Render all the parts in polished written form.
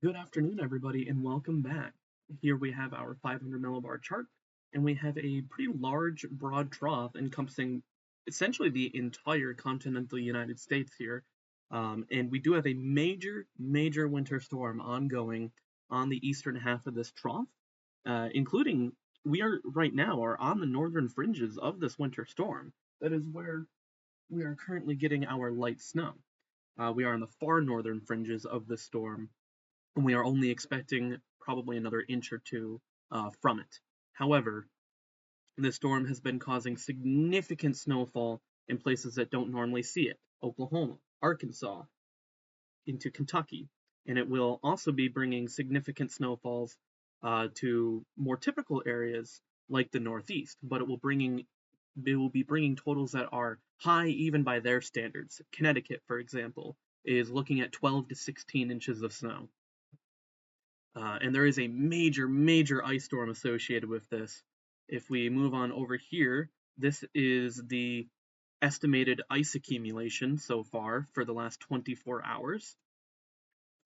Good afternoon, everybody, and welcome back. Here we have our 500 millibar chart, and we have a pretty large, broad trough encompassing essentially the entire continental United States here. And we do have a major winter storm ongoing on the eastern half of this trough, including we are right now are on the northern fringes of this winter storm. That is where we are currently getting our light snow. We are on the far northern fringes of the storm, and we are only expecting probably another inch or two from it. However, this storm has been causing significant snowfall in places that don't normally see it: Oklahoma, Arkansas, into Kentucky. And it will also be bringing significant snowfalls to more typical areas like the Northeast, but it will be bringing totals that are high even by their standards. Connecticut, for example, is looking at 12 to 16 inches of snow. And there is a major ice storm associated with this. If we move on over here, this is the estimated ice accumulation so far for the last 24 hours.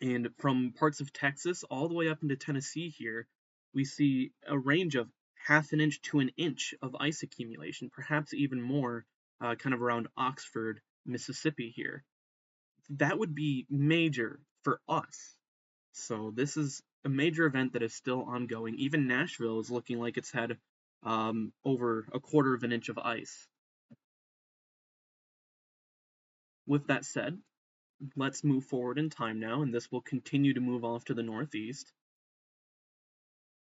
And from parts of Texas all the way up into Tennessee here, we see a range of half an inch to an inch of ice accumulation, perhaps even more, kind of around Oxford, Mississippi here. That would be major for us. So this is a major event that is still ongoing. Even Nashville is looking like it's had over a quarter of an inch of ice. With that said, let's move forward in time now, and this will continue to move off to the northeast.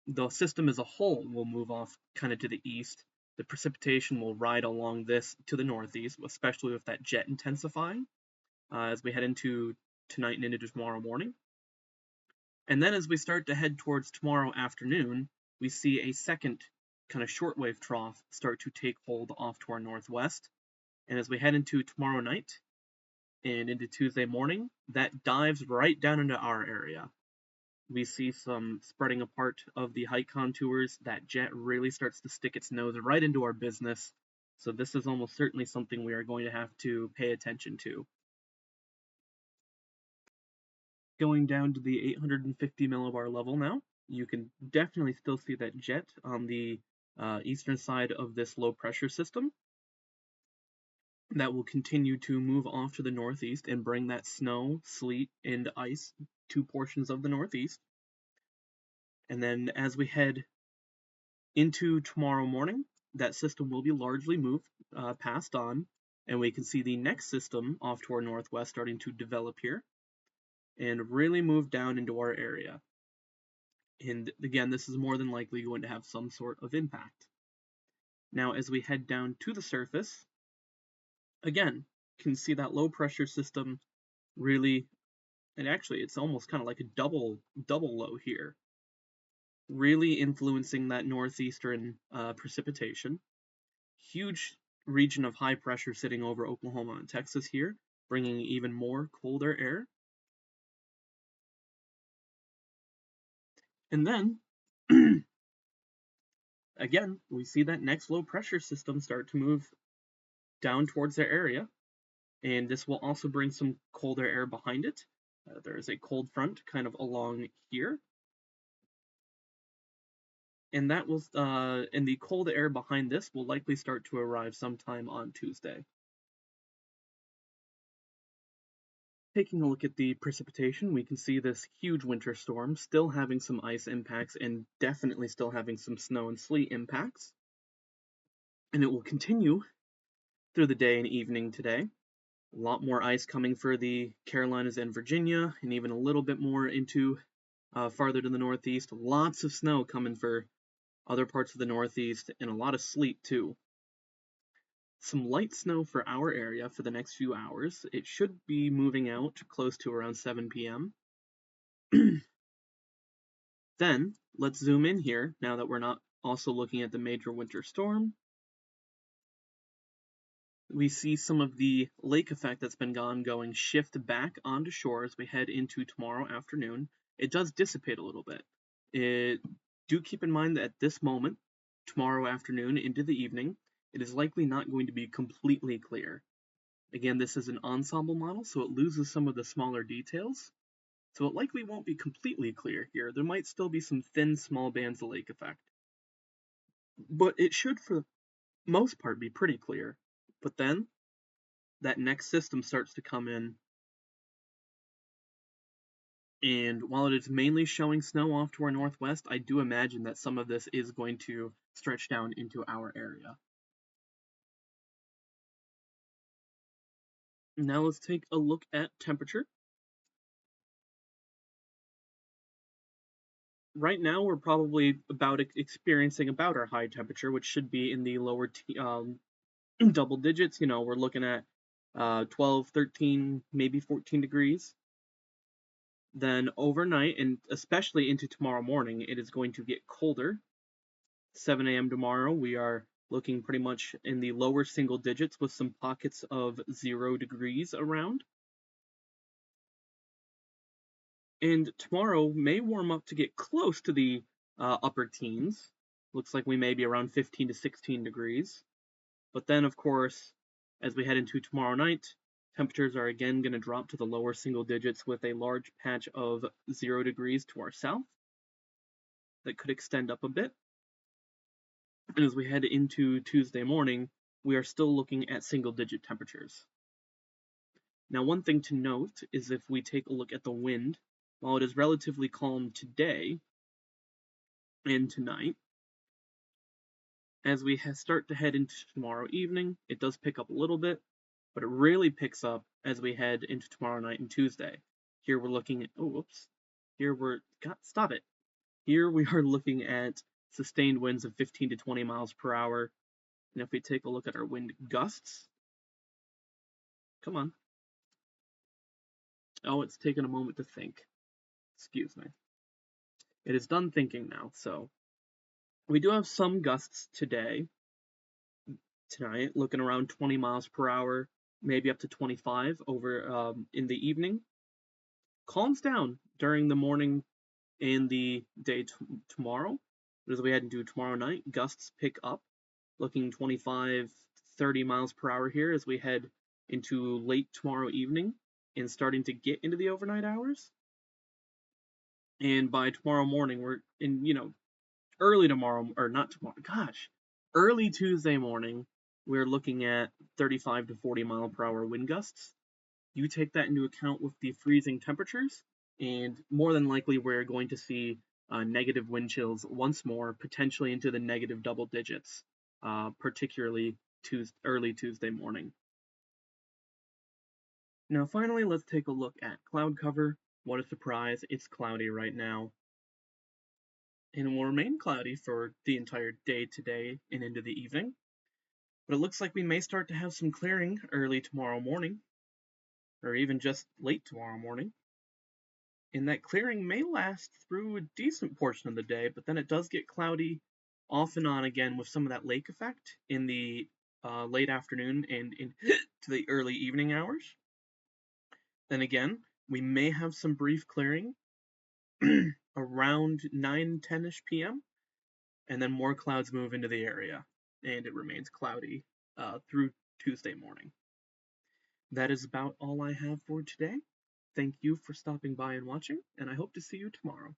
The system as a whole will move off kind of to the east. The precipitation will ride along this to the northeast, especially with that jet intensifying as we head into tonight and into tomorrow morning. And then as we start to head towards tomorrow afternoon, we see a second kind of shortwave trough start to take hold off to our northwest. And as we head into tomorrow night and into Tuesday morning, that dives right down into our area. We see some spreading apart of the height contours. That jet really starts to stick its nose right into our business. So this is almost certainly something we are going to have to pay attention to. Going down to the 850 millibar level now, you can definitely still see that jet on the eastern side of this low pressure system. That will continue to move off to the northeast and bring that snow, sleet, and ice to portions of the northeast. And then as we head into tomorrow morning, that system will be largely moved, passed on, and we can see the next system off to our northwest starting to develop here and really move down into our area. And again, this is more than likely going to have some sort of impact. Now, as we head down to the surface, again, can see that low pressure system really, and actually it's almost kind of like a double low here, really influencing that northeastern precipitation. Huge region of high pressure sitting over Oklahoma and Texas here, bringing even more colder air. And then again, we see that next low pressure system start to move down towards their area, and this will also bring some colder air behind it. There is a cold front kind of along here, and that will and the cold air behind this will likely start to arrive sometime on Tuesday. Taking a look at the precipitation, we can see this huge winter storm still having some ice impacts and definitely still having some snow and sleet impacts. And it will continue through the day and evening today. A lot more ice coming for the Carolinas and Virginia, and even a little bit more into farther to the northeast. Lots of snow coming for other parts of the northeast, and a lot of sleet too. Some light snow for our area for the next few hours. It should be moving out close to around 7 p.m. Then, let's zoom in here now that we're not also looking at the major winter storm. We see some of the lake effect that's been ongoing shift back onto shore as we head into tomorrow afternoon. It does dissipate a little bit. Do keep in mind that at this moment, tomorrow afternoon into the evening, it is likely not going to be completely clear. Again, this is an ensemble model, so it loses some of the smaller details, So it likely won't be completely clear here. There might still be some thin, small bands of lake effect. But it should, for the most part, be pretty clear. But then, that next system starts to come in, and while it is mainly showing snow off to our northwest, I do imagine that some of this is going to stretch down into our area. Now let's take a look at temperature. Right now, we're probably experiencing about our high temperature, which should be in the lower double digits. We're looking at 12, 13, maybe 14 degrees. Then overnight, and especially into tomorrow morning, it is going to get colder. 7 a.m. tomorrow, we are looking pretty much in the lower single digits with some pockets of 0 degrees around. And tomorrow may warm up to get close to the upper teens. Looks like we may be around 15 to 16 degrees. But then, of course, as we head into tomorrow night, temperatures are again going to drop to the lower single digits with a large patch of 0 degrees to our south that could extend up a bit. And as we head into Tuesday morning, we are still looking at single digit temperatures. Now, one thing to note is if we take a look at the wind, while it is relatively calm today and tonight, as we start to head into tomorrow evening, it does pick up a little bit, but it really picks up as we head into tomorrow night and Tuesday. Here we're looking at, stop it. Here we are looking at sustained winds of 15 to 20 miles per hour. And if we take a look at our wind gusts, come on. Oh, it's taken a moment to think. Excuse me. It is done thinking now, so we do have some gusts tonight, looking around 20 miles per hour, maybe up to 25 over in the evening. Calms down during the morning and the day tomorrow. But as we head into tomorrow night, gusts pick up, looking 25, 30 miles per hour here as we head into late tomorrow evening and starting to get into the overnight hours. And by tomorrow morning, we're in, early Tuesday morning, we're looking at 35 to 40 mile per hour wind gusts. You take that into account with the freezing temperatures, and more than likely we're going to see negative wind chills once more, potentially into the negative double digits, particularly early Tuesday morning. Now finally, let's take a look at cloud cover. What a surprise, it's cloudy right now. And it will remain cloudy for the entire day today and into the evening. But it looks like we may start to have some clearing early tomorrow morning, or even just late tomorrow morning. And that clearing may last through a decent portion of the day, but then it does get cloudy off and on again with some of that lake effect in the late afternoon and into the early evening hours. Then again, we may have some brief clearing around 9-10ish p.m. and then more clouds move into the area, and it remains cloudy through Tuesday morning. That is about all I have for today. Thank you for stopping by and watching, and I hope to see you tomorrow.